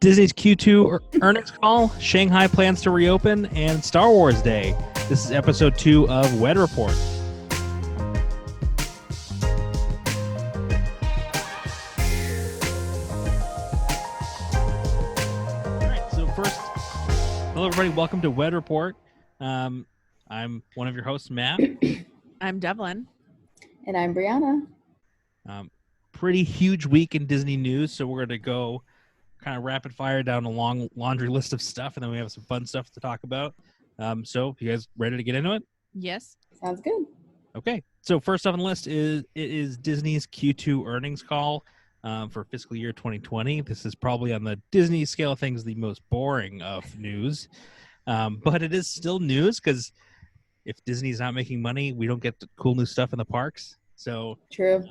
Disney's Q2 earnings call, Shanghai plans to reopen, and Star Wars Day. This is episode 2 of WED Report. All right, so first, hello everybody, welcome to WED Report. I'm one of your hosts, Matt. I'm Devlin. And I'm Brianna. Pretty huge week in Disney news, so we're going to go kind of rapid fire down a long laundry list of stuff, and then we have some fun stuff to talk about. So you guys ready to get into it? Yes. Sounds good. Okay. So first off on the list is Disney's Q2 earnings call for fiscal year 2020. This is probably on the Disney scale of things the most boring of news, but it is still news because if Disney's not making money, we don't get the cool new stuff in the parks. So True.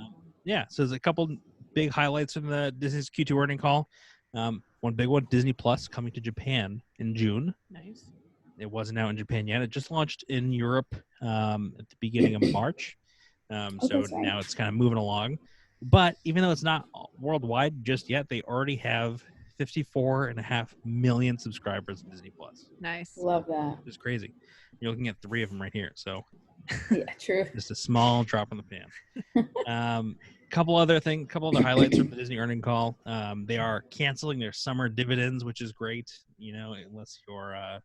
Yeah, so there's a couple big highlights from the Disney's Q2 earning call. One big one, Disney Plus coming to Japan in June. Nice. It wasn't out in Japan yet. It just launched in Europe at the beginning of March. So right. now it's kind of moving along. But even though it's not worldwide just yet, they already have 54.5 million subscribers in Disney Plus. Nice. Love that. It's crazy. You're looking at 3 of them right here. So Yeah, true. just a small drop in the pan. Couple other highlights from the Disney earning call. They are canceling their summer dividends, which is great. You know, unless you're a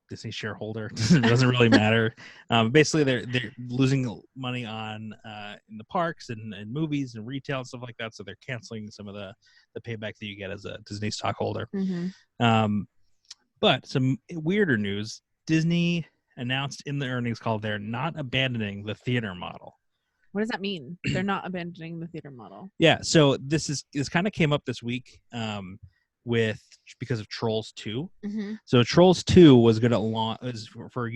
Disney shareholder, it doesn't really matter. Basically, they're losing money on in the parks and movies and retail and stuff like that. So they're canceling some of the payback that you get as a Disney stockholder. Mm-hmm. But some weirder news: Disney announced in the earnings call they're not abandoning the theater model. What does that mean? They're not abandoning the theater model. Yeah, so this kind of came up this week because of Trolls 2. Mm-hmm. So Trolls 2 was going to launch for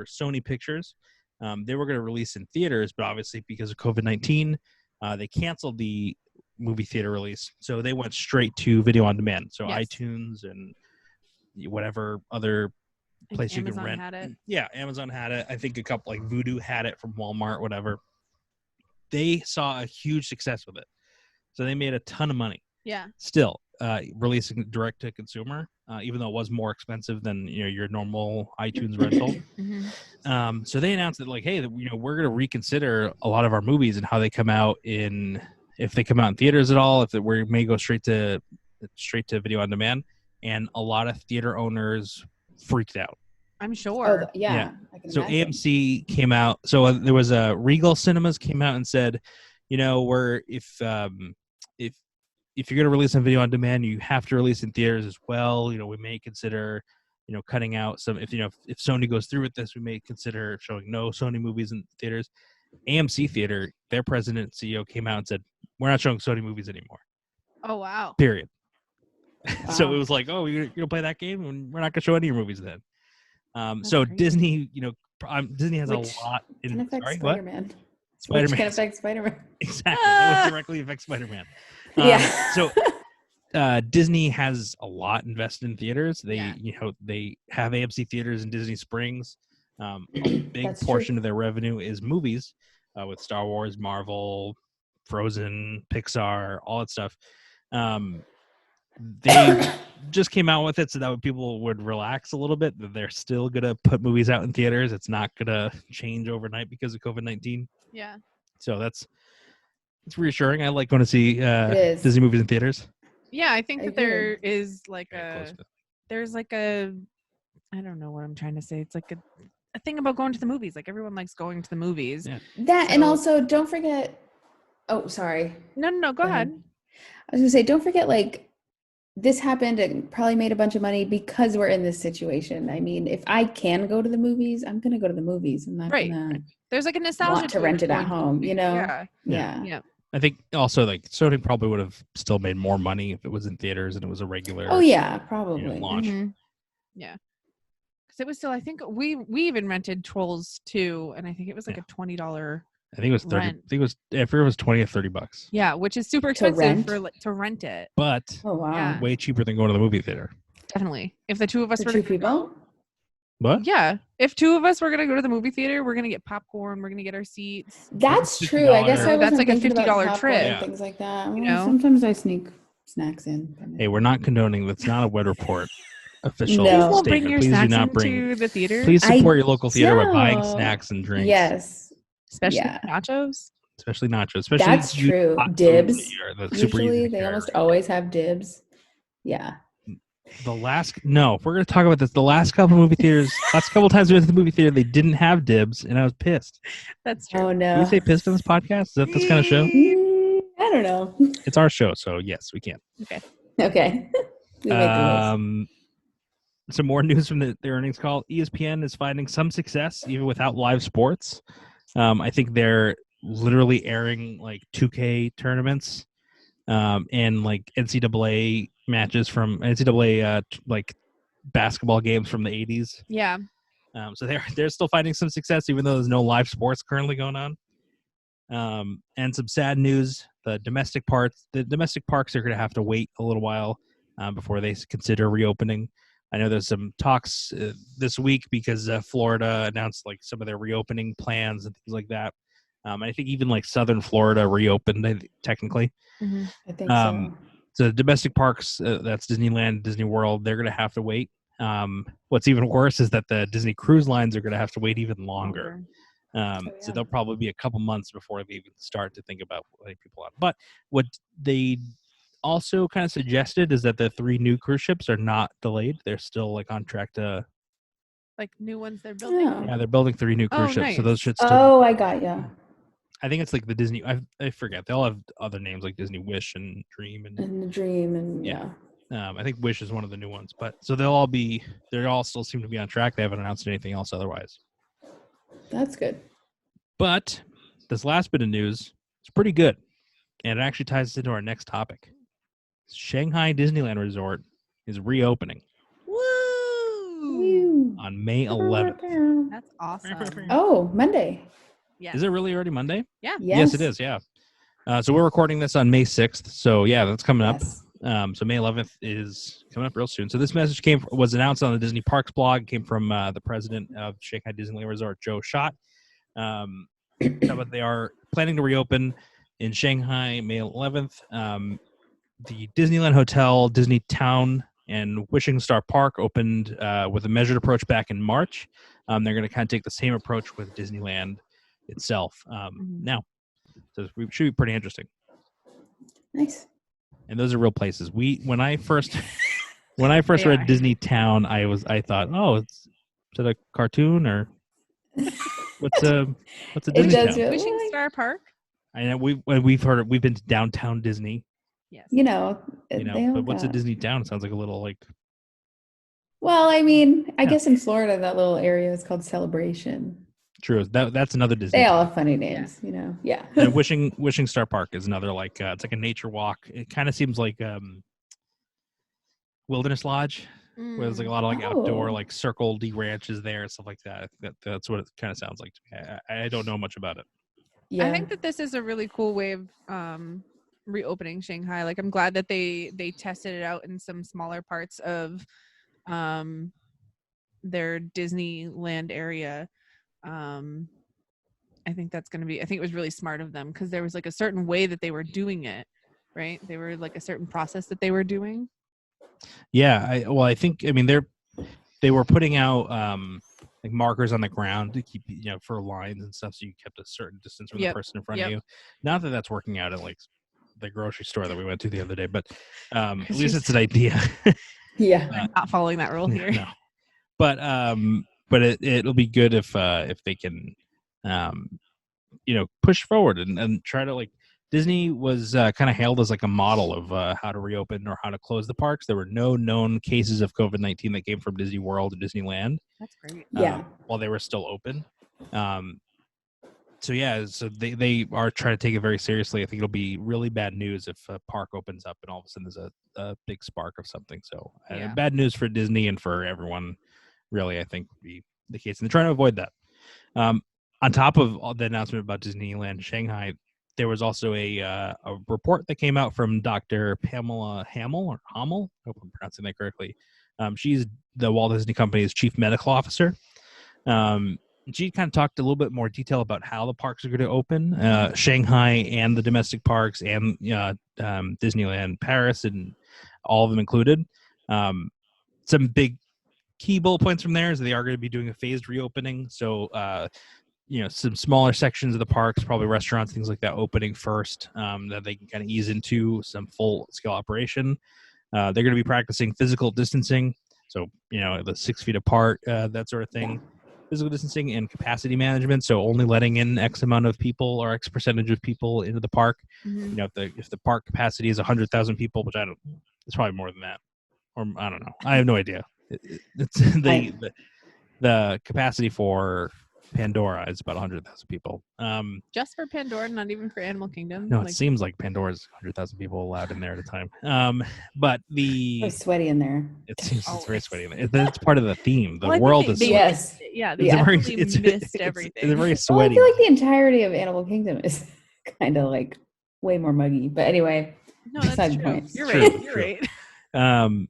Sony Pictures. They were going to release in theaters, but obviously because of COVID-19, they canceled the movie theater release. So they went straight to video on demand. So Yes. iTunes and whatever other place you Amazon can rent. had it. Yeah, Amazon had it. I think a couple like Vudu had it from Walmart, whatever. They saw a huge success with it. So they made a ton of money. Yeah. Still, releasing direct to consumer, even though it was more expensive than your normal iTunes rental. Mm-hmm. So they announced that like, hey, we're going to reconsider a lot of our movies and how they come out if they come out in theaters at all, if we may go straight to video on demand. And a lot of theater owners freaked out. I'm sure. Oh, yeah. I can So imagine. AMC came out. So there was a Regal Cinemas came out and said, if you're going to release on video on demand, you have to release in theaters as well. We may consider, cutting out some. If Sony goes through with this, we may consider showing no Sony movies in theaters. AMC Theater, their president and CEO came out and said, we're not showing Sony movies anymore. Oh, wow. Period. Wow. So it was like, oh, you're gonna play that game, and we're not gonna show any of your movies then. So crazy. Disney, Disney has Which a lot in. Can affect Sorry, Spider-Man. what? Spider-Man. Which can affect Spider-Man. Exactly. That would directly affect Spider-Man. Yeah. So Disney has a lot invested in theaters. They, Yeah. They have AMC theaters in Disney Springs. A big That's portion true. of their revenue is movies, with Star Wars, Marvel, Frozen, Pixar, all that stuff. They just came out with it so that people would relax a little bit. That they're still gonna put movies out in theaters. It's not gonna change overnight because of COVID-19. Yeah. So it's reassuring. I like going to see is. Disney movies in theaters. Yeah, I think I that there agree. is like Very close to- there's like a, I don't know what I'm trying to say. It's like a thing about going to the movies. Like everyone likes going to the movies. Yeah. That, and So- also don't forget. Oh, sorry. No, go ahead. I was gonna say, don't forget, like, this happened and probably made a bunch of money because we're in this situation. I mean, if I can go to the movies, I'm gonna go to the movies. I'm not Right. gonna There's like a nostalgia want to rent it going at to the home. movies. Yeah. Yeah. I think also like Sony probably would have still made more money if it was in theaters and it was a regular. Oh yeah, probably. launch. Mhm. Yeah. Because it was still, I think we even rented Trolls 2, and I think it was like a $20. I think it was 30. Rent. I think it was. I forget it was 20 or $30. Yeah, which is super To expensive rent? to rent it. But Oh wow. Yeah. way cheaper than going to the movie theater. Definitely. If the two of us For were two people? What? Yeah. If two of us were gonna go to the movie theater, we're gonna get popcorn, we're gonna get our seats. That's $50. true. I guess I That's wasn't like a thinking about $50 popcorn trip. and things like that. You Well, know? sometimes I sneak snacks in. Hey, we're not condoning. That's not a WED Report official No. Please don't statement. bring your Please do snacks not bring. into the theater. Please support I your local theater by buying don't. snacks and drinks. Yes. Especially Yeah. nachos. Especially nachos. Especially That's true. hot food Dibs. that's super easy Usually to they carry almost around. always have dibs. Yeah. If we're going to talk about this. The last couple times we went to the movie theater, they didn't have dibs, and I was pissed. That's true. Oh no. Can we say pissed on this podcast? Is that this kind of show? I don't know. It's our show, so yes, we can. Okay. We make the rules. Some more news from the earnings call. ESPN is finding some success even without live sports. I think they're literally airing like 2K tournaments and like NCAA matches from NCAA like basketball games from the 80s. Yeah. So they're still finding some success even though there's no live sports currently going on. And some sad news: the domestic parks are going to have to wait a little while before they consider reopening. I know there's some talks this week because Florida announced like some of their reopening plans and things like that. I think even like Southern Florida reopened technically. Mm-hmm. I think so. So the domestic parks, that's Disneyland, Disney World, they're going to have to wait. What's even worse is that the Disney cruise lines are going to have to wait even longer. So they'll probably be a couple months before they even start to think about letting people out. But what they also kind of suggested is that the 3 new cruise ships are not delayed. They're still like on track to like new ones they're building. Oh. Yeah, they're building 3 new cruise ships. Nice. So those should still. Oh, I got you. I think it's like the Disney. I forget. They all have other names like Disney Wish and Dream and And the dream and yeah. I think Wish is one of the new ones, but so they all still seem to be on track. They haven't announced anything else otherwise. That's good. But this last bit of news is pretty good, and it actually ties us into our next topic. Shanghai Disneyland Resort is reopening Woo! on May 11th. That's awesome. Oh, Monday. Yeah. Is it really already Monday? Yeah. Yes, it is. Yeah. So we're recording this on May 6th. So yeah, that's coming up. Yes. So May 11th is coming up real soon. So this message was announced on the Disney Parks blog. Came from the president of Shanghai Disneyland Resort, Joe Schott. But they are planning to reopen in Shanghai May 11th. The Disneyland Hotel, Disney Town, and Wishing Star Park opened with a measured approach back in March. They're going to kind of take the same approach with Disneyland itself now. So it should be pretty interesting. Nice. And those are real places. When I first read Disney Town, I thought, oh, is it a cartoon or what's a Disney Town? Really Wishing Star Park. I know we've been to downtown Disney. Yes. But what's a Disney Town? It sounds like a little like. Well, I mean, I guess in Florida that little area is called Celebration. True. That's another Disney. They all have funny names, Yeah. And Wishing Star Park is another like it's like a nature walk. It kind of seems like Wilderness Lodge, where there's like a lot of like outdoor like Circle D ranches there and stuff like that. That's what it kind of sounds like to me. I don't know much about it. Yeah. I think that this is a really cool way of reopening Shanghai. Like I'm glad that they tested it out in some smaller parts of their Disneyland area. I think it was really smart of them because there was like a certain way that they were doing it, right? They were like a certain process that they were doing. Yeah, I think they were putting out like markers on the ground to keep for lines and stuff, so you kept a certain distance from the person in front of you. Not that that's working out at like the grocery store that we went to the other day, but at least it's an idea. Yeah, I'm not following that rule here. No. But it'll be good if they can push forward and try to like. Disney was kind of hailed as like a model of how to reopen or how to close the parks. There were no known cases of COVID-19 that came from Disney World or Disneyland. That's great. While they were still open. So they are trying to take it very seriously. I think it'll be really bad news if a park opens up and all of a sudden there's a big spark of something. So bad news for Disney and for everyone, really, I think would be the case. And they're trying to avoid that. On top of all the announcement about Disneyland Shanghai, there was also a report that came out from Dr. Pamela Hamel. I hope I'm pronouncing that correctly. She's the Walt Disney Company's chief medical officer. She kind of talked a little bit more detail about how the parks are going to open, Shanghai and the domestic parks and Disneyland Paris and all of them included. Some big key bullet points from there is they are going to be doing a phased reopening. So, some smaller sections of the parks, probably restaurants, things like that, opening first, that they can kind of ease into some full scale operation. They're going to be practicing physical distancing. So, the 6 feet apart, that sort of thing. Physical distancing and capacity management. So only letting in X amount of people or X percentage of people into the park. Mhm. If the park capacity is 100,000 people, which it's probably more than that. Or I don't know. I have no idea. It's the capacity for Pandora is about 100,000 people. Just for Pandora, not even for Animal Kingdom. No, it seems like Pandora's 100,000 people allowed in there at a time. But It's sweaty in there. it seems it's very sweaty. It's part of the theme. The Well, I think world they- is they- sweaty. Yes. Yeah, they It's a very- definitely missed everything. It's very Well, I sweaty. feel like the entirety of Animal Kingdom is kind of like way more muggy. But anyway, No, that's Side true. point. You're True, right. You're true. right.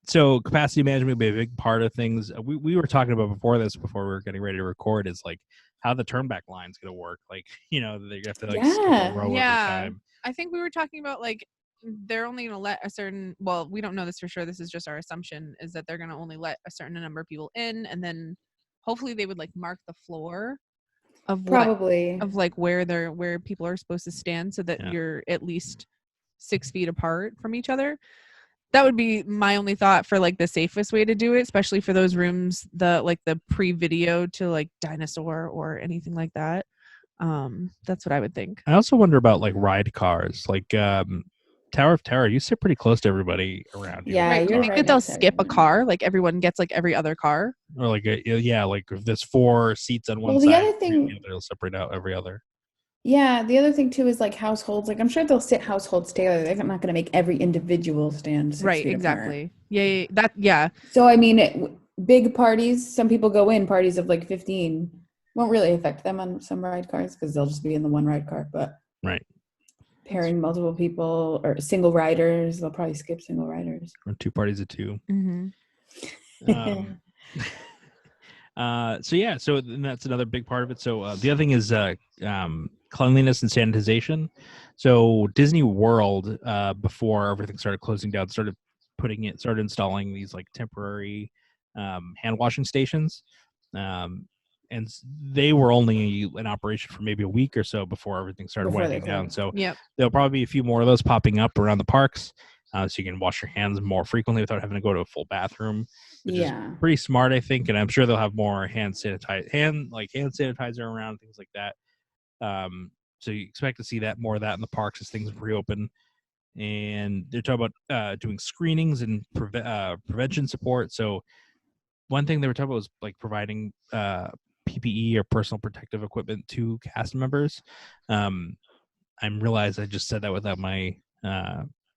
So capacity management will be a big part of things. We were talking about before we were getting ready to record, is like how the turnback line's going to work. Like, they have to skip a row every time. I think we were talking about like they're only going to let a certain. Well, we don't know this for sure. This is just our assumption. Is that they're going to only let a certain number of people in, and then hopefully they would like mark the floor of probably where people are supposed to stand, so that you're at least 6 feet apart from each other. That would be my only thought for like the safest way to do it, especially for those rooms, the pre-video to like dinosaur or anything like that. That's what I would think. I also wonder about like ride cars, like Tower of Terror. You sit pretty close to everybody around you. Yeah, Right. You you're think right that they'll next to skip a everyone. car? Like everyone gets like every other car? Or like like if there's 4 seats on one Well, side, the other thing- the other will separate out every other. Yeah, the other thing too is like households. Like I'm sure they'll sit households together. They're not going to make every individual stand 6 Right. feet apart. Exactly. Yeah. So I mean, big parties. Some people go in parties of like 15. Won't really affect them on some ride cars because they'll just be in the one ride car. But Right. pairing multiple people or single riders, they'll probably skip single riders. Or 2 parties of 2. Mm-hmm. So that's another big part of it. So the other thing is cleanliness and sanitization. So Disney World, before everything started closing down, started installing these like temporary hand washing stations. And they were only in operation for maybe a week or so before everything started Before they winding down. closed. So Yep. there'll probably be a few more of those popping up around the parks, so you can wash your hands more frequently without having to go to a full bathroom, which is pretty smart, I think. And I'm sure they'll have more hand sanitizer around, things like that. So you expect to see more of that in the parks as things reopen. And they're talking about doing screenings and prevention support. So one thing they were talking about was like providing PPE or personal protective equipment to cast members. I realized I just said that without my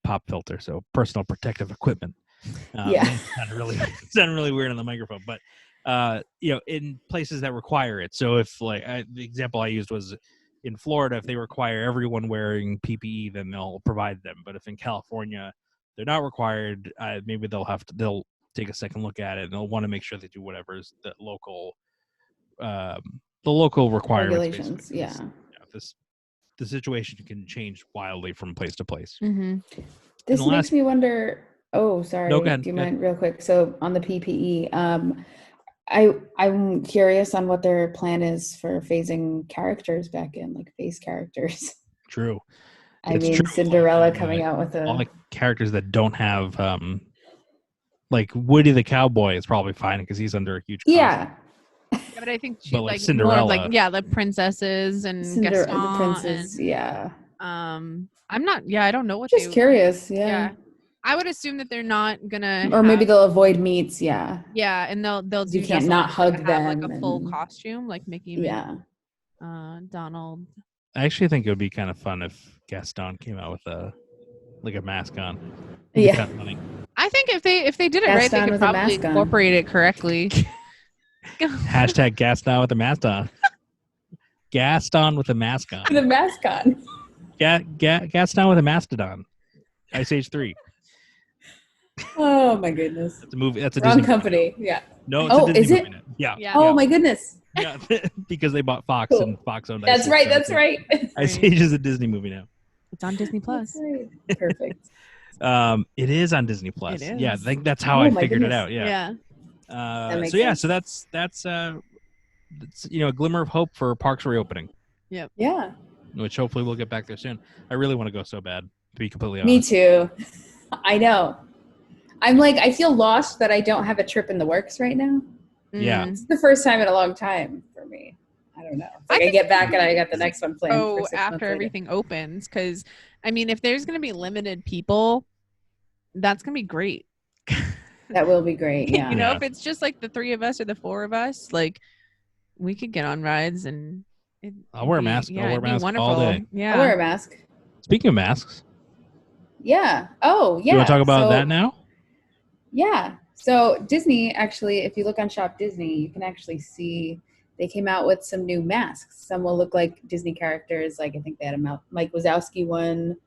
pop filter. So personal protective equipment. Yeah. It sounded really weird on the microphone, but in places that require it. So if the example I used was in Florida, if they require everyone wearing PPE, then they'll provide them. But if in California they're not required, maybe they'll take a second look at it, and they'll want to make sure they do whatever is the local requirements. Regulations. The situation can change wildly from place to place. Mm-hmm. This the makes last- me wonder. Oh, sorry. No, go ahead, Do you go ahead. mind real quick? So on the PPE, I'm curious on what their plan is for phasing characters back in, like face characters. True. I It's mean, true. Cinderella coming out with all a the characters that don't have like Woody the cowboy is probably fine because he's under a huge cost. Yeah, but I think she's But, like, like Cinderella- more of like the princesses and Cinderella, Gaston the princess. and, Yeah. I'm not. Yeah, I don't know what Just they. curious. Yeah. Yeah, I would assume that they're not gonna. Or maybe have- they'll avoid meets. Yeah. Yeah, and they'll do. You can't just not enough to hug have, like them a full and- costume, like Mickey, Minnie, Yeah. Donald. I actually think it would be kind of fun if Gaston came out with a mask on. It'd be Yeah. kind of funny. I think if they did it right, they Gaston could with a probably mask on. incorporate it correctly. Hashtag Gaston with a mask on. Gaston with a mask on. The mask on. Gaston with a mastodon. Ice Age 3. Oh my goodness. That's a movie. That's a Wrong Disney company. Yeah. Movie now. No, it's Oh, a Disney is movie it? now. Yeah. Yeah. Oh my goodness. Yeah. Because they bought Fox Cool. and Fox owned That's Ice Age. right. So That's it's right. Ice Age is a Disney movie now. It's on Disney That's Plus. right. Perfect. It is on Disney Plus. It Yeah, I is. think that's how Oh I my figured it goodness. out. Yeah. Yeah. makes So yeah, sense. so that's a glimmer of hope for parks reopening, Yeah. which hopefully we'll get back there soon. I really want to go so bad, to be completely Me honest. too. I know. I'm like, I feel lost that I don't have a trip in the works right now. Yeah. It's the first time in a long time for me. I don't know. It's like I can get back see and I got the next one planned. Oh, for 6 months after later. everything opens, because I mean, if there's going to be limited people, that's going to be great. That will be great. Yeah. You know, if it's just like the 3 of us or the 4 of us, like we could get on rides and I'll wear a mask. Yeah, I'll wear a it'd be mask wonderful. all day. Yeah. I'll wear a mask. Speaking of masks, Yeah. Oh, yeah. you want to talk about So- that now? Yeah. So Disney, actually, if you look on ShopDisney, you can actually see they came out with some new masks. Some will look like Disney characters. Like I think they had a Mike Wazowski one.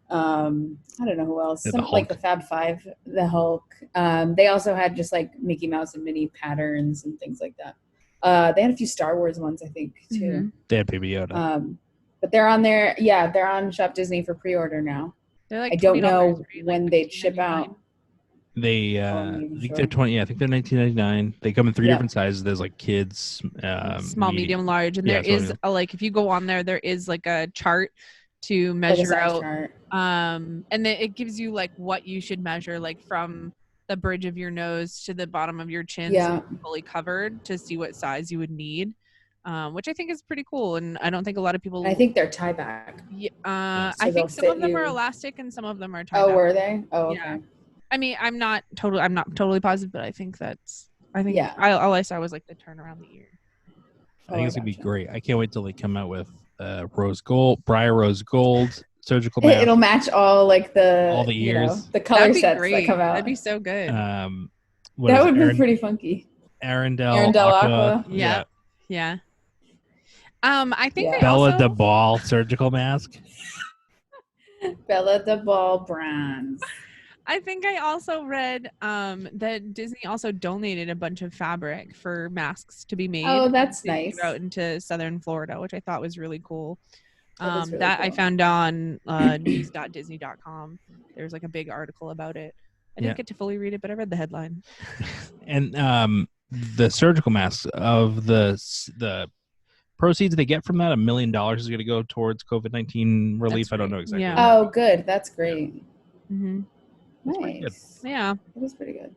I don't know who else. Yeah, the Some, like the Hulk. Fab Five, the Hulk. They also had just like Mickey Mouse and Minnie patterns and things like that. They had a few Star Wars ones, I think, too. Mhm. They had Baby Yoda. But they're on there. Yeah, they're on ShopDisney for pre-order now. They're like I don't know $20, right? when Like they'd ship $19.99. out. They, I'm I not even think sure. they're 20. Yeah, I think they're 19.99. They come in 3 Yeah. different sizes. There's like kids, Small, medium, large, and Yeah, there small, is medium. like if you go on there is like a chart to Like a measure size out chart. and then it gives you like what you should measure, like from the bridge of your nose to the bottom of your chin, so Yeah. you're fully covered, to see what size you would need, which I think is pretty cool. And I don't think a lot of people. And I think they're tie back. Yeah, So I they'll think some of fit them are you. elastic and some of them are tied Oh, up. were they? Oh, okay. Yeah. I mean, I'm not totally positive, but I think Yeah. all I saw was like the turn around the ear. I think it's gonna be gotcha. great. I can't wait till they come out with Briar Rose Gold surgical mask. It'll match all like the All the you know, ears. the color That'd be sets great. that come out. That'd be so good. What That is would it? be pretty funky. Arendelle Arendelle Aqua. Aqua. Yeah. Yeah. I think Yeah. they Bella also, de Ball surgical mask. Bella de Ball bronze. I think I also read that Disney also donated a bunch of fabric for masks to be made. Oh, that's to go nice. out into southern Florida, which I thought was really cool. That is really that I cool. found on news.disney.com. There's like a big article about it. I didn't Yeah. get to fully read it, but I read the headline. And the surgical masks of the proceeds they get from that, $1 million is going to go towards COVID-19 relief. That's I don't right. know exactly. Yeah. where. Oh, good. That's great. Mm-hmm. That's pretty good. Nice. Yeah. That is pretty good.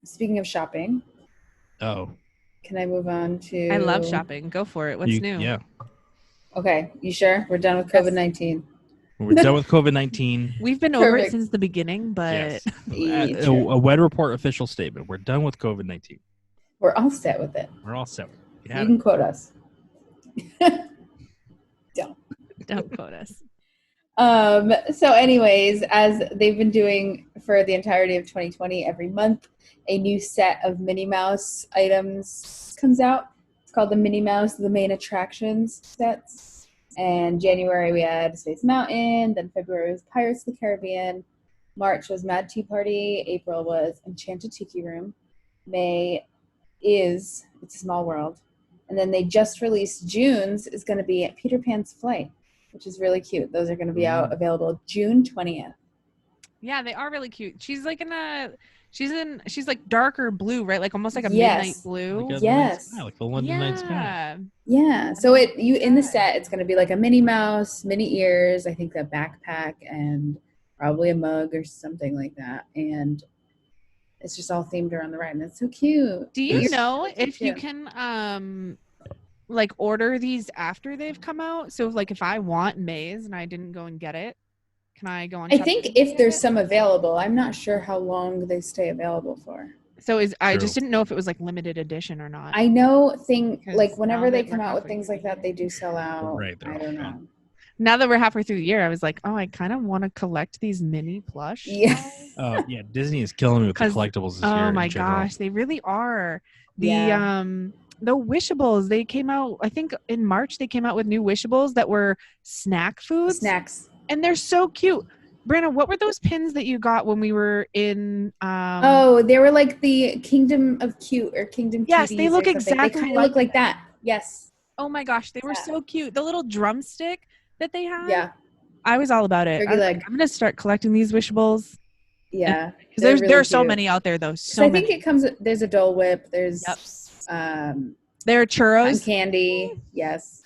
Speaking of shopping, Oh, can I move on to? I love shopping. Go for it. What's new? Yeah, Okay, you sure? We're done with Yes. COVID-19. we're done with COVID-19. We've been over it Perfect. since the beginning, but Yes. Yeah, A true. WED Report official statement. We're done with COVID-19. We're all set with it. We're all set. We You had can it. quote us. don't quote us. So anyways, as they've been doing for the entirety of 2020, every month a new set of Minnie Mouse items comes out. It's called the Minnie Mouse The Main Attractions sets. And January we had Space Mountain, then February was Pirates of the Caribbean, March was Mad Tea Party, April was Enchanted Tiki Room, May is It's a Small World, and then they just released June's is going to be at Peter Pan's Flight, which is really cute. Those are going to be out available June 20th. Yeah, they are really cute. She's like she's like darker blue, right? Like almost like a Yes. midnight blue. Like a Yes. night sky, like the London night sky. Yeah. So in the Good. set, it's going to be like a Minnie Mouse, Minnie ears, I think a backpack, and probably a mug or something like that. And it's just all themed around the ride, and it's so cute. Do you This- know if you Yeah. can like order these after they've come out? So like if I want Maze and I didn't go and get it, can I go on? I think ShopDisney if and there's get it? some available, I'm not sure how long they stay available for. So I just True. didn't know if it was like limited edition or not. I know Because like whenever now they that come we're out with halfway things through like the that, they year. do sell out. Right, they're I all don't gone. know. Now that we're halfway through the year, I was like, oh, I kind of want to collect these mini plush. Yeah. Oh yeah, Disney is killing me with the 'Cause- collectibles this year. Oh in my general. gosh, they really are. Yeah. The Wishables, they came out, I think in March they came out with new Wishables that were snack foods. Snacks. And they're so cute. Brandon, what were those pins that you got when we were in? Oh, they were like the Kingdom of Cute or Kingdom Yes, Cuties they look or something. exactly They kind of look like that. Yes. Oh my gosh, they were so cute. The little drumstick that they had. Yeah. I was all about it. Turkey I was leg. like, I'm gonna start collecting these wishtables. Yeah. Because there are so cute. many out there though. So I think it comes. There's a Dole Whip. There's there are churros. cotton candy. Yes.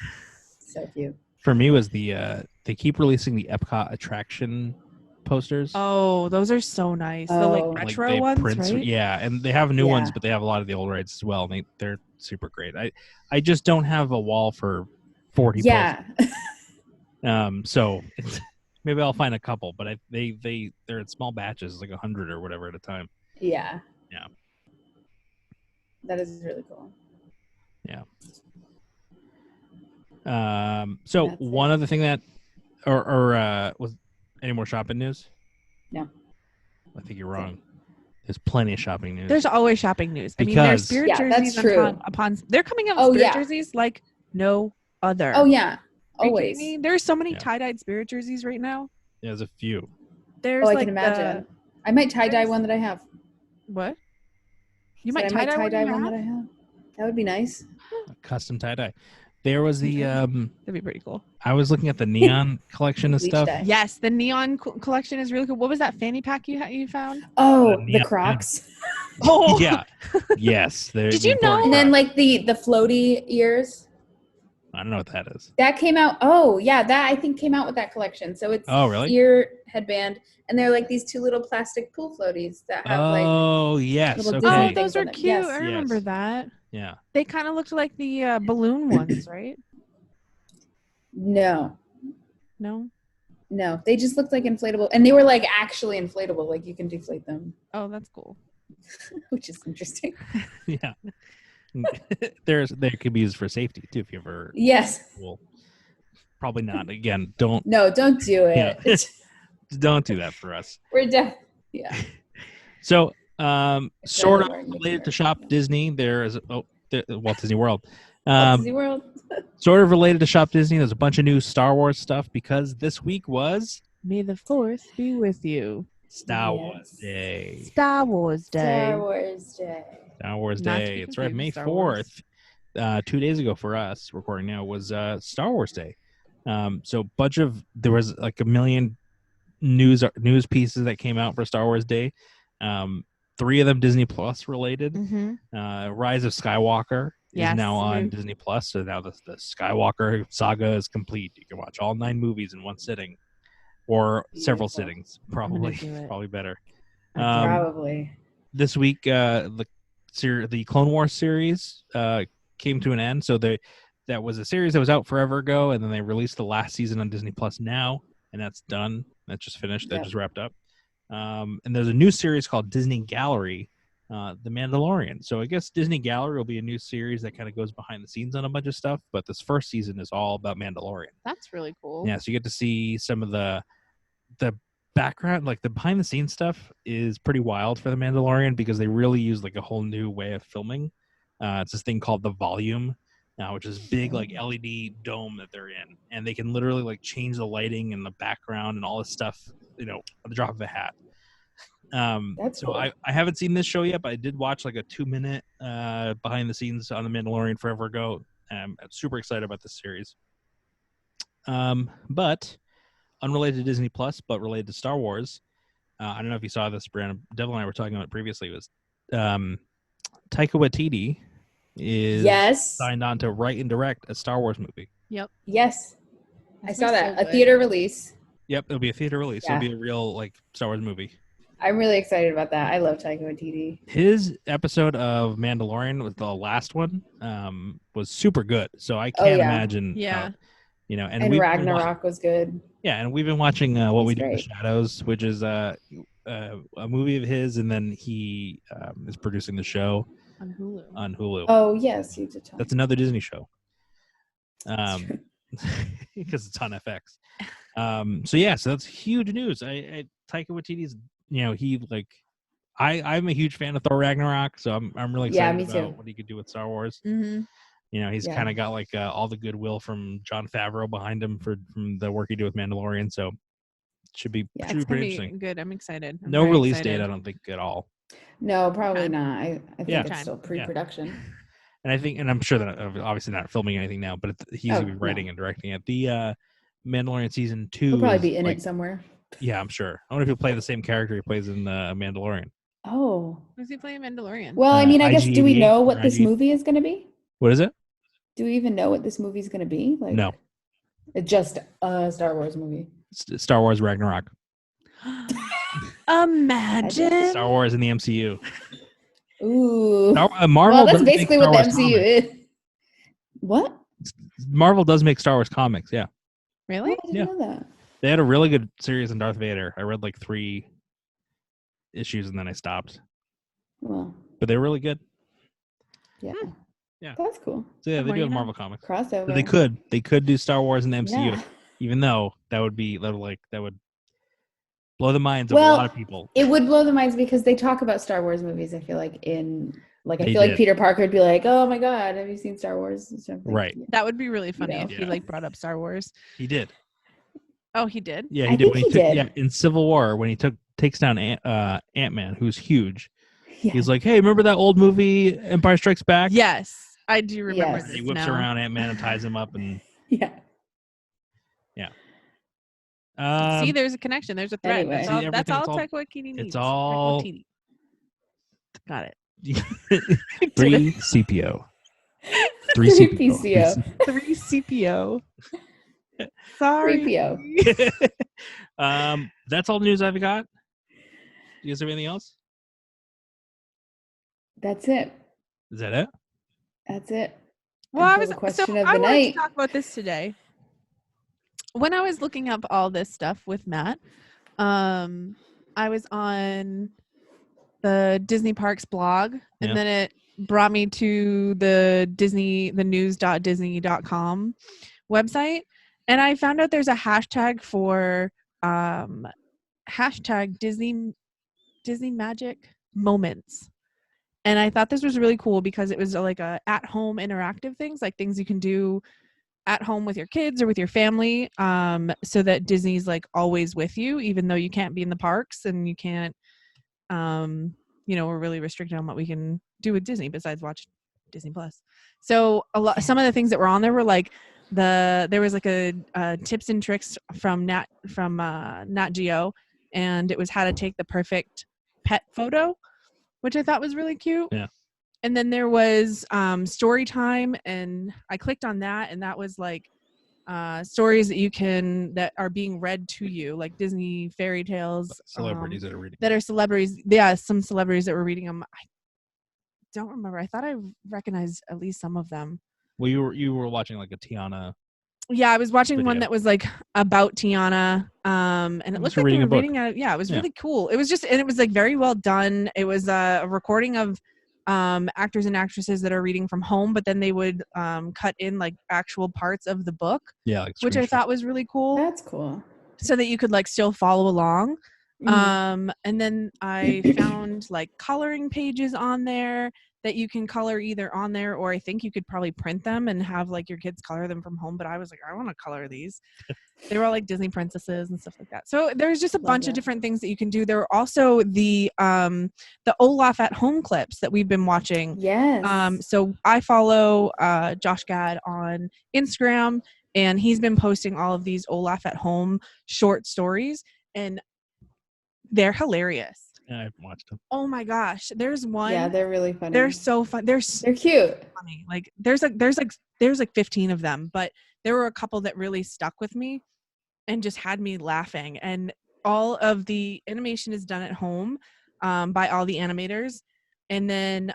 So cute. For me was the they keep releasing the Epcot attraction posters. Oh, those are so nice. The Oh. like retro they ones, print, right? yeah, and they have new ones, but they have a lot of the old rides as well. And they're super great. I just don't have a wall for 40 Yeah. posters. So maybe I'll find a couple, but they're in small batches, like 100 or whatever at a time. Yeah. Yeah. That is really cool. Yeah. So That's one other thing that, or was any more shopping news? No. I think you're wrong. There's plenty of shopping news. There's always shopping news. I mean, there's spirit jerseys that's true. upon they're coming out with spirit jerseys like no other. Oh yeah. Are you Always. kidding me? There's so many tie-dyed spirit jerseys right now. Yeah, there's a few. There's I like can imagine. I might tie-dye one that I have. What? You So might tie-dye one that I have. That would be nice. A custom tie-dye. There was the That'd be pretty cool. I was looking at the neon collection of stuff. Dye. Yes, the neon collection is really cool. What was that fanny pack you found? Oh, the Crocs. Oh yeah. Yes. Did you know? And then like the floaty ears. I don't know what that is. That came out. Oh yeah, that I think came out with that collection. So it's really? ear headband, and they're like these two little plastic pool floaties that have yes. little Okay. Oh, those are Disney cute. Yes. I remember that. Yeah. They kind of looked like the balloon ones, right? No, No. they just looked like inflatable, and they were like actually inflatable. Like you can deflate them, Oh, that's cool. which is interesting. Yeah. They could be used for safety too if you ever. Yes. Well, probably not. Again, don't. No, don't do it. Yeah. Don't do that for us. We're yeah. So, sort of wearing the related to shirt. Shop Disney, there is Walt Disney World. Walt Disney World. Sort of related to Shop Disney, there's a bunch of new Star Wars stuff because this week was May the 4th be with you. Star Wars Day. Star Wars Day. Star Wars Day. Star Wars Not to Day. be It's right. confused May with Star Wars. 4th, 2 days ago for us, recording now, was Star Wars Day. So there was like a million news pieces that came out for Star Wars Day. 3 of them Disney Plus related. Mm-hmm. Rise of Skywalker is now on Mhm. Disney Plus. So now the Skywalker saga is complete. You can watch all 9 movies in one sitting, or several Beautiful. sittings. Probably, do it. probably better. Probably. This week, the Clone Wars series came to an end. So that was a series that was out forever ago, and then they released the last season on Disney Plus now, and that's done. That's just finished. That just wrapped up. And there's a new series called Disney Gallery, The Mandalorian. So I guess Disney Gallery will be a new series that kind of goes behind the scenes on a bunch of stuff. But this first season is all about Mandalorian. That's really cool. Yeah, so you get to see some of the background, like the behind the scenes stuff is pretty wild for the Mandalorian because they really use like a whole new way of filming. It's this thing called the Volume, which is big like LED dome that they're in, and they can literally like change the lighting and the background and all this stuff, at the drop of a hat. That's so cool. I haven't seen this show yet, but I did watch like a 2-minute behind the scenes on the Mandalorian forever ago. I'm super excited about this series. But unrelated to Disney Plus, but related to Star Wars. I don't know if you saw this, Brandon. Devil and I were talking about it previously. Was Taika Waititi is signed on to write and direct a Star Wars movie. Yep. Yes. I saw that. So A good. theater release. Yep, it'll be a theater release. Yeah. It'll be a real like Star Wars movie. I'm really excited about that. I love Taika Waititi. His episode of Mandalorian was the last one. Was super good. So I can't imagine. Yeah. And Ragnarok was good. Yeah, and we've been watching What We Do in the great. Shadows, which is a movie of his, and then he is producing the show on Hulu. Oh yes, you did tell me. That's another Disney show. That's true. Because it's on FX. So that's huge news. Taika Waititi's, I'm a huge fan of Thor Ragnarok, so I'm really excited me about too. what he could do with Star Wars. Mm-hmm. He's kind of got like all the goodwill from Jon Favreau behind him from the work he did with Mandalorian. So Should be Yeah, should be It's gonna pretty be interesting. good. I'm excited. I'm No very release excited. date, I don't think at all. No, probably Time. not. I think Yeah. it's Time. still pre-production. And I'm sure that obviously not filming anything now, but he's gonna be writing and directing it. The Mandalorian season 2 He'll probably is be in like, it somewhere. yeah, I'm sure. I wonder if he'll play the same character he plays in Mandalorian. Oh. Who's he playing Mandalorian? Well, I mean, I guess, do we know IG-88 what or this IG movie is going to be? What is it? Do we even know what this movie is going to be? Like, No. It's just a Star Wars movie. Star Wars Ragnarok. Imagine. Star Wars in the MCU. Ooh. Marvel Well, that's does make basically Star what the Wars MCU comics. is. What? Marvel does make Star Wars comics, yeah. Really? Oh, I didn't know that. They had a really good series on Darth Vader. I read like 3 issues and then I stopped. Well, But they were really good. yeah. Yeah. That's cool. So yeah, The they more do you have know. Marvel comics. Crossover. So they could do Star Wars in the MCU, Yeah. even though that would blow the minds of a lot of people. It would blow the minds because they talk about Star Wars movies. I feel like I They feel like did. Peter Parker would be like, "Oh my God, have you seen Star Wars?" And stuff. Like, Right. That would be really funny know. if he like brought up Star Wars. He did. Oh, he did? Yeah, I he did think when he took did. yeah, in Civil War when he takes down Ant-Man, who's huge. Yeah. He's like, "Hey, remember that old movie Empire Strikes Back?" Yes. I do remember Yes. this He whips now. around Ant-Man and ties him up and Yeah. See, there's a connection. There's a thread. Anyway. That's See, all, everything- that's all it's all- Tech Wakiti needs. it's all- Tech Wakiti. Got it. 3 CPO. 3 3 CPO. 3 CPO. Sorry. 3PO. That's all the news I've got. Do you guys have anything else? That's it. Is that it? That's it. Well, I Until the question of I the wanted night. to talk about this today. When I was looking up all this stuff with Matt, I was on the Disney Parks blog, and Yeah. then it brought me to the news.disney.com website, and I found out there's a hashtag for hashtag Disney Magic Moments. And I thought this was really cool because it was like a at-home interactive things, like things you can do at home with your kids or with your family, so that Disney's like always with you, even though you can't be in the parks and you can't, we're really restricted on what we can do with Disney besides watch Disney Plus. So some of the things that were on there were like there was like a tips and tricks from Nat Geo, and it was how to take the perfect pet photo, which I thought was really cute. Yeah. And then there was story time, and I clicked on that, and that was like stories that are being read to you, like Disney fairy tales. Celebrities that are reading. That are celebrities. Yeah, some celebrities that were reading them. I don't remember. I thought I recognized at least some of them. Well, you were watching like a Tiana. Yeah, I was watching one Video. that was like about Tiana, and it looked like they were reading it. Yeah, it was really cool. It was and it was like very well done. It was a recording of actors and actresses that are reading from home, but then they would cut in like actual parts of the book. Yeah, like which I thought was really cool. That's cool. So that you could like still follow along. Mhm. And then I found like coloring pages on there that you can color either on there, or I think you could probably print them and have like your kids color them from home. But I was like, I want to color these. They were all like Disney princesses and stuff like that. So there's just a bunch of different things that you can do. There were also the Olaf at home clips that we've been watching. Yes. So I follow Josh Gad on Instagram, and he's been posting all of these Olaf at home short stories, and they're hilarious. Yeah, I haven't watched them. Oh my gosh, there's one. Yeah, they're really funny. They're so fun. They're cute. Funny. Like there's like 15 of them, but there were a couple that really stuck with me and just had me laughing. And all of the animation is done at home by all the animators, and then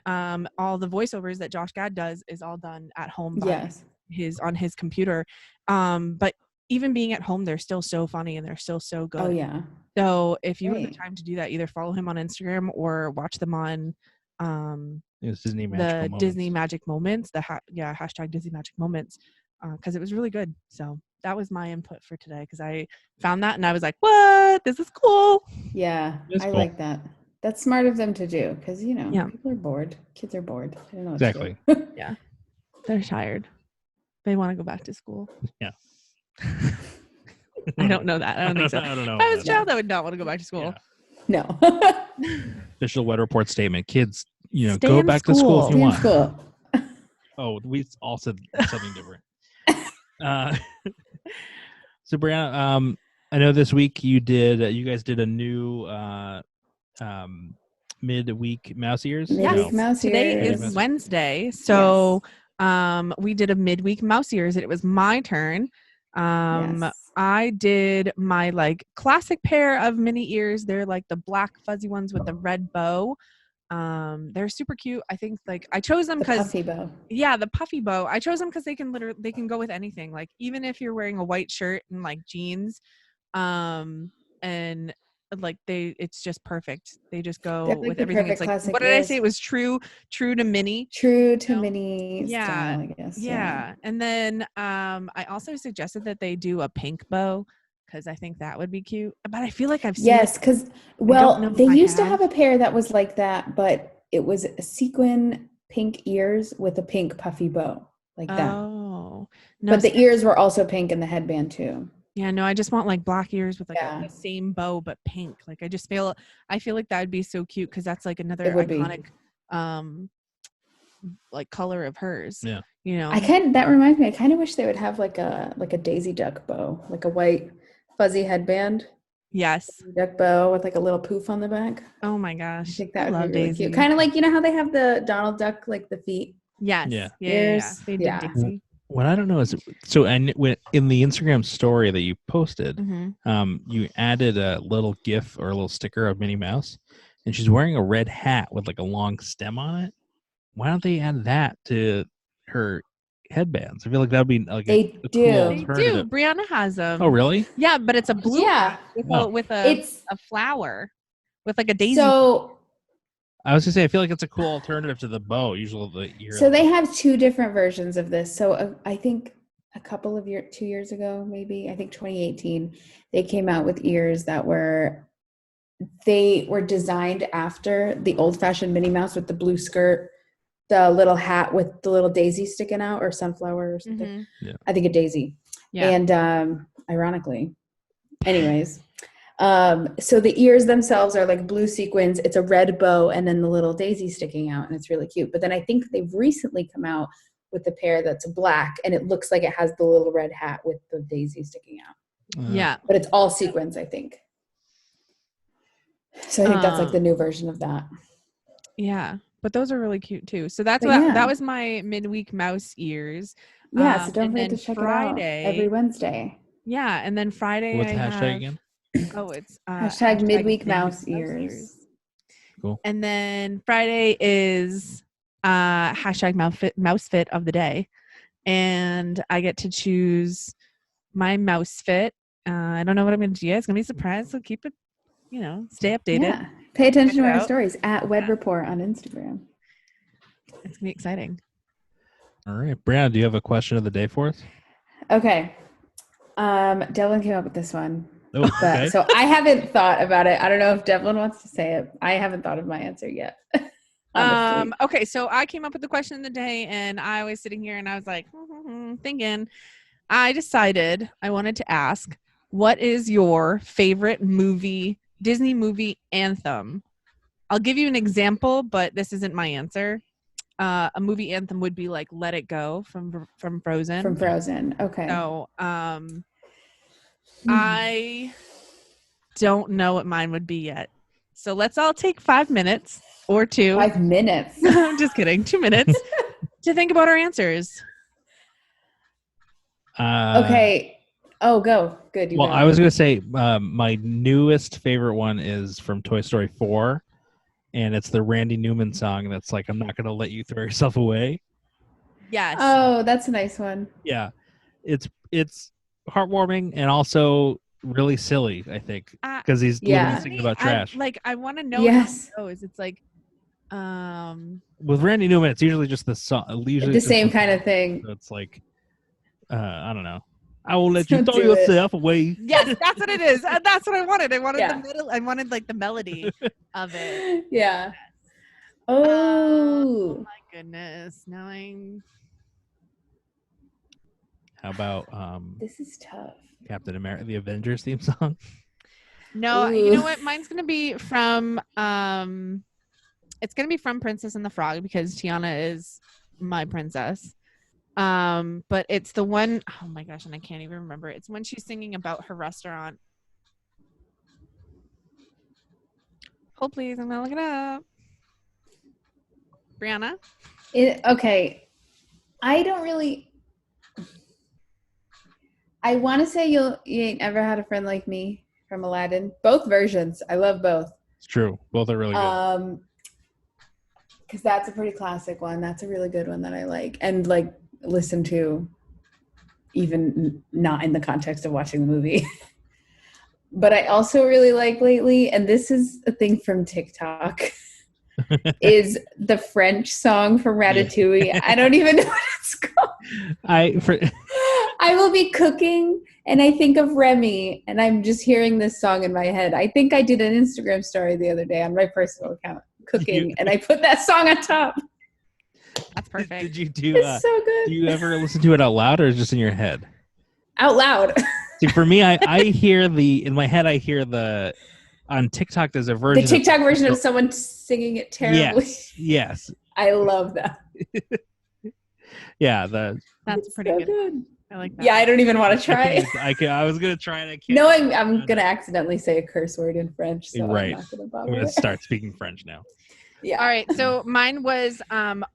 all the voiceovers that Josh Gad does is all done at home by on his computer. But even being at home, they're still so funny and they're still so good. Oh yeah. So if you have the time to do that, either follow him on Instagram or watch them on Disney Magic Moments, hashtag Disney Magic Moments, because it was really good. So that was my input for today, because I found that and I was like, what? This is cool. Yeah, cool. like that. That's smart of them to do, because people are bored. Kids are bored. They don't know what to do. Yeah, they're tired. They want to go back to school. Yeah. I don't know that. I don't think so. I don't know. If I was a that. child, I would not want to go back to school. No. Official WED Report statement. Kids, Stay go in back to school if you Stay in want. school. Oh, we all said something different. So Brianna, I know this week you guys did a new midweek mouse ears. Midweek mouse Today ears. is Wednesday, so we did a midweek mouse ears, and it was my turn. Yes. I did my like classic pair of mini ears. They're like the black fuzzy ones with the red bow. They're super cute. I think like I chose them The because puffy bow. yeah, the puffy bow. I chose them because they can go with anything. Like even if you're wearing a white shirt and like jeans, and like it's just perfect. They just go They're like with the everything. It's perfect like classic what did I ears. say? It was true to mini. True to know? mini style, I guess. Yeah. And then I also suggested that they do a pink bow because I think that would be cute. But I feel like I've seen Yes, because they used to have a pair that was like that, but it was a sequin pink ears with a pink puffy bow, like that. Oh, no, but the ears were also pink and the headband too. Yeah, no, I just want like black ears with like the same bow but pink. Like I feel like that would be so cute because that's like another iconic like color of hers. Yeah. That reminds me, I kind of wish they would have like a Daisy Duck bow, like a white fuzzy headband. Yes. Daisy Duck bow with like a little poof on the back. Oh my gosh. I think that would be really Daisy. cute. Kind of like, how they have the Donald Duck, like the feet. Yes. Yeah. Ears. They did Daisy. What I don't know is, so and in the Instagram story that you posted, you added a little GIF or a little sticker of Minnie Mouse, and she's wearing a red hat with like a long stem on it. Why don't they add that to her headbands? I feel like that would be like a cool alternative. They do. Brianna has them. Oh, really? Yeah, but it's a blue with a flower with like a daisy. So I was gonna say, I feel like it's a cool alternative to the bow. Usually, so they have two different versions of this. So I think 2 years ago, maybe I think 2018, they came out with ears that were designed after the old-fashioned Minnie Mouse with the blue skirt, the little hat with the little daisy sticking out, or sunflower or something. Yeah. I think a daisy. Yeah. And ironically, anyways. So the ears themselves are like blue sequins. It's a red bow and then the little daisy sticking out, and it's really cute. But then I think they've recently come out with the pair that's black, and it looks like it has the little red hat with the daisy sticking out. Yeah. But it's all sequins, I think. So I think that's like the new version of that. Yeah. But those are really cute too. So that was my midweek mouse ears. Yeah, so don't forget to check it out every Wednesday. Yeah, and then Friday what's the hashtag again? Oh, it's hashtag midweek mouse ears. Cool. And then Friday is hashtag mouse fit of the day, and I get to choose my mouse fit. I don't know what I'm going to do yet. It's going to be a surprise, so keep it, stay updated. Yeah. Pay attention to our stories at WED Report on Instagram. It's going to be exciting. All right. Brianna, do you have a question of the day for us? Okay. Devlin came up with this one. Oh, okay. So I haven't thought about it. I don't know if Devlin wants to say it. I haven't thought of my answer yet. Okay, so I came up with the question of the day, and I was sitting here and I was like, thinking. I decided I wanted to ask, what is your favorite Disney movie anthem? I'll give you an example, but this isn't my answer. A movie anthem would be like "Let It Go" from Frozen. From Frozen, okay. So, I don't know what mine would be yet. So let's all take 5 minutes or 2. 5 minutes. I'm just kidding. 2 minutes to think about our answers. Okay. Oh, go. Good. Well, I was going to say my newest favorite one is from Toy Story 4, and it's the Randy Newman song that's like, "I'm not going to let you throw yourself away." Yes. Oh, that's a nice one. Yeah. It's heartwarming and also really silly, I think, because he's literally singing about trash. I want to know how it goes. It's like, with Randy Newman, it's usually just the song. Usually the same kind of thing. So it's like, I don't know. I won't let you throw yourself away. Yes, that's what it is. That's what I wanted. I wanted the middle. I wanted like the melody of it. Yeah. Oh my goodness. Now I'm. How about This is tough. Captain America, the Avengers theme song? No, Ooh. you know what? Mine's gonna be from it's gonna be from Princess and the Frog because Tiana is my princess. But it's the one, oh my gosh, and I can't even remember. It's when she's singing about her restaurant. Hold please, I'm gonna look it up. Brianna? Okay. I don't really. I want to say you ain't ever had a friend like me from Aladdin. Both versions. I love both. It's true. Both are really good. Because that's a pretty classic one. That's a really good one that I like and like listen to, even not in the context of watching the movie. But I also really like lately, and this is a thing from TikTok, is the French song from Ratatouille. Yeah. I don't even know what it's called. I will be cooking and I think of Remy and I'm just hearing this song in my head. I think I did an Instagram story the other day on my personal account cooking and I put that song on top. That's perfect. Did you do It's so good. do you ever listen to it out loud or just in your head? Out loud. See, for me, I hear in my head I hear on TikTok there's a version The TikTok version of someone singing it terribly. Yes. I love that. Yeah, that's pretty so good. I like that. Yeah, I don't even want to try. I was gonna try and I can't. No, I'm gonna accidentally say a curse word in French, so Right. I'm not gonna I'm bother. gonna start speaking French now. Yeah. All right, so mine was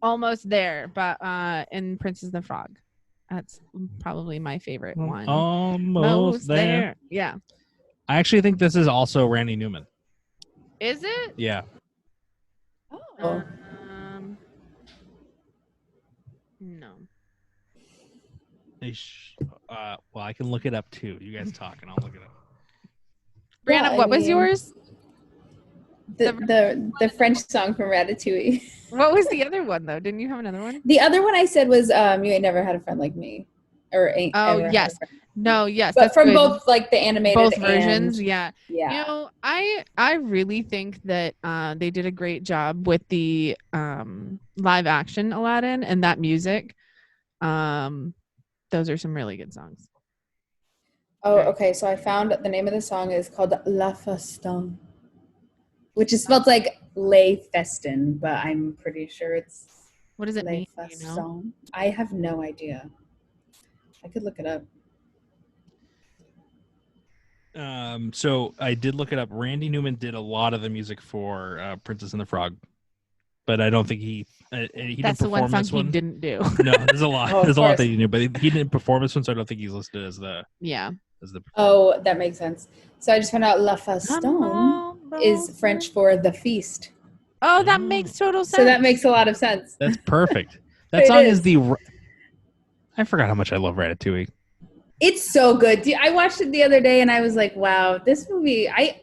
Almost There, but in Princess and the Frog. That's probably my favorite one. Almost there. Yeah. I actually think this is also Randy Newman. Is it? Yeah. Oh. No. Well, I can look it up too. You guys talk, and I'll look it up. Brianna, Yeah, what was yours? The French song from Ratatouille. What was the other one though? Didn't you have another one? The other one I said was You Ain't Never Had a Friend Like Me. Or Ain't Oh, Ever Had yes. a Friend. No, yes. But That's from good. both like the animated both and, versions, yeah. Yeah. You know, I really think that they did a great job with the live action Aladdin and that music. Those are some really good songs. Oh, okay. So I found the name of the song is called La Festin, which is spelled like Les Festin, but I'm pretty sure it's What does it Les mean? Festin. You know? I have no idea. I could look it up. So I did look it up. Randy Newman did a lot of the music for Princess and the Frog, but I don't think he That's didn't the one perform song this he one. didn't do. No, there's a lot. Oh, There's a lot course. that he knew, but he didn't perform this one, so I don't think he's listed as the Yeah. performer. Oh, that makes sense. So I just found out La Festin is French for the feast. Oh, that makes total sense. So that makes a lot of sense. That's perfect. That It song is. is I forgot how much I love Ratatouille. It's so good. I watched it the other day and I was like, wow, this movie, I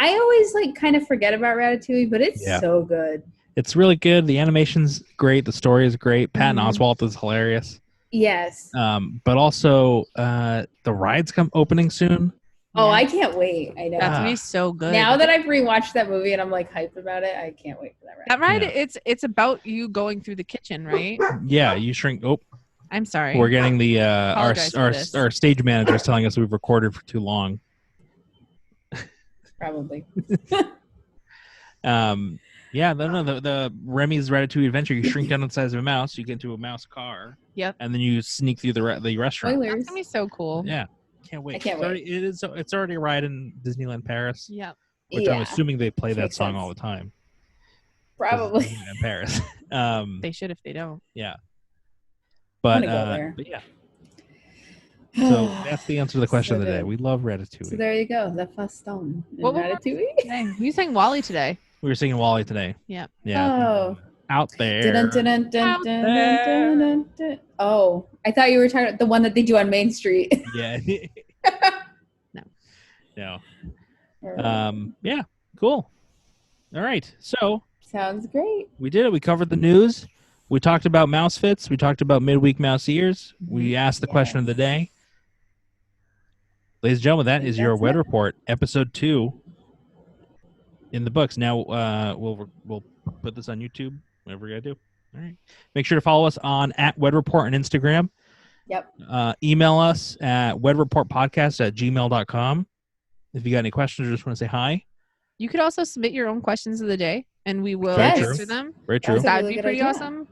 always like kind of forget about Ratatouille, but it's so good. It's really good. The animation's great. The story is great. Patton Mhm. Oswalt is hilarious. Yes. But also the ride's opening soon. Oh, Yeah. I can't wait. I know. That's gonna be so good. Now that I've rewatched that movie and I'm like hyped about it, I can't wait for that ride. that ride, Yeah. it's about you going through the kitchen, right? Yeah, you shrink. Oh, I'm sorry. we're getting the Apologize for this. our stage manager is telling us we've recorded for too long. Probably. Yeah, the Remy's Ratatouille Adventure. You shrink down the size of a mouse. You get into a mouse car. Yep. And then you sneak through the restaurant. Spoilers. That's gonna be so cool. Yeah, can't wait. I can't wait. It's already a ride in Disneyland Paris, Yep. which I'm Yeah. assuming they play Which that makes song sense. all the time. 'Cause it's Probably. Disneyland Paris. They should if they don't. Yeah. wanna But go there. yeah. So that's the answer to the question So of the day. good. We love Ratatouille. So there you go. The Festin. What was Ratatouille. Today. You sang Wally today. We were singing Wally today. Yep. Yeah. Oh. Out there. Dun, dun, dun, dun, Out dun, there. dun, dun, dun. Oh, I thought you were talking about the one that they do on Main Street. Yeah. No. No. Yeah. Cool. All right. So Sounds great. we did it. We covered the news. We talked about mouse fits. We talked about midweek mouse ears. We asked the question of the day. Ladies and gentlemen, that is your That's WED it. Report, episode 2 in the books. Now we'll put this on YouTube, whatever we gotta do. All right. Make sure to follow us on @WED Report on Instagram. Yep. Email us at wedreportpodcast@gmail.com if you got any questions or just want to say hi. You could also submit your own questions of the day, and we will Yes. answer them. Very true. That's a That'd really be good pretty idea.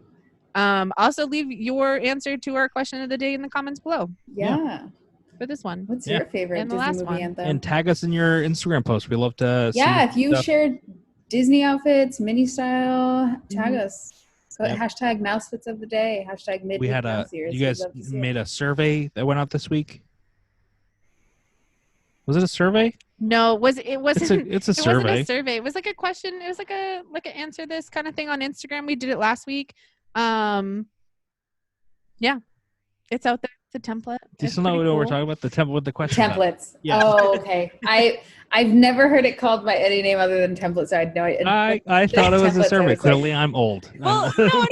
awesome. Also, leave your answer to our question of the day in the comments below Yeah. for this one. What's Yeah. your favorite And the Disney last movie one. anthem? And tag us in your Instagram post. We love to Yeah, see if you stuff. shared Disney outfits, mini style, tag Mhm. us. So hashtag mouse fits of the day, hashtag midweek We had mouse ears. you We'd guys love to see made it. a survey that went out this week. Was it a survey? No, it wasn't. It's a It wasn't survey. a survey. It was like a question. It was like an answer this kind of thing on Instagram. We did it last week. Yeah, it's out there. It's a template. Do you It's still know pretty what we're cool. talking about? The template with the question. Templates. Yeah. Oh, okay. I've never heard it called by any name other than templates. So I had no idea. I thought it was a Templates, I survey. was like- Clearly, I'm old. Well, no.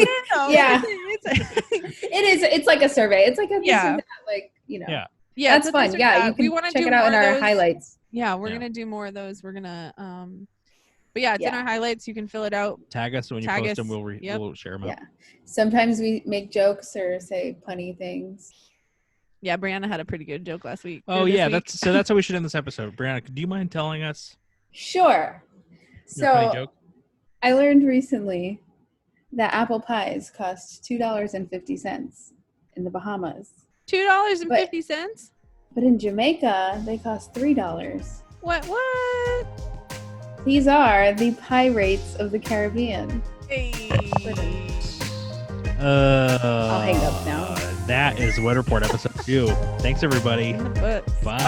Yeah. It's It is. It's like a survey. It's like a this Yeah. or that, like, you know. Yeah. yeah, That's it's a this fun. or Yeah, that. you We can wanna check do it out in more of our those. highlights. Yeah, we're Yeah. gonna do more of those. We're gonna but yeah, it's in Yeah. our highlights. You can fill it out. Tag us when you Tag post us. them. We'll Yep. we'll share them out. Yeah. Sometimes we make jokes or say punny things. Yeah, Brianna had a pretty good joke last week. Oh or this yeah, week. that's how we should end this episode. Brianna, do you mind telling us Sure. your funny So joke? I learned recently that apple pies cost $2.50 in the Bahamas, $2.50. but in Jamaica they cost $3. What? These are the pie rates of the Caribbean. Hey. I'll hang up now. That is WED Report episode 2. Thanks everybody. In the books. Bye.